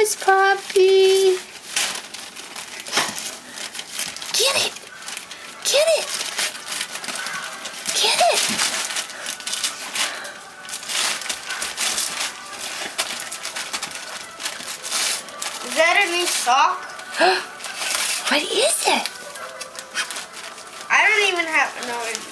this puppy. Get it. Get it. Get it. Is that a new sock? What is it? I don't even have to know what it is.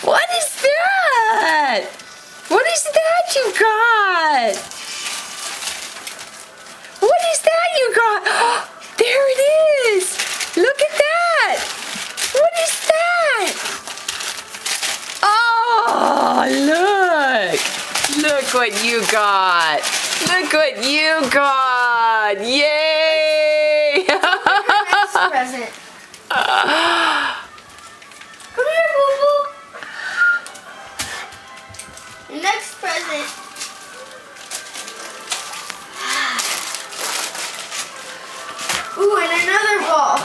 What is that? What is that you got? What is that you got? There it is. Look at that. What is that? Oh, look. Look what you got. Look what you got. Yay. Next present. Come here, Boo Boo. Next present. Ooh, and another ball.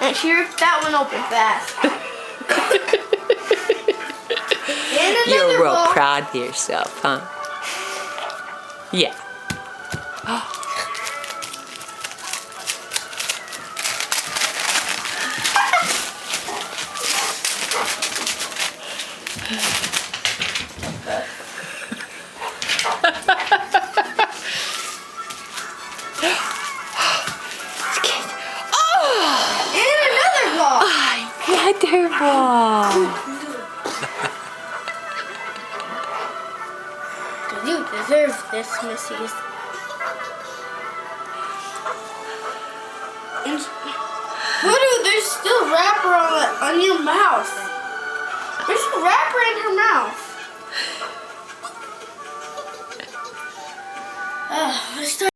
And here, that one opened fast. And another You're real ball. proud of yourself, huh? Yeah. And another ball. Another ball. You deserve this, Missy. Voodoo, there's still wrapper on your mouth. There's a wrapper in her mouth.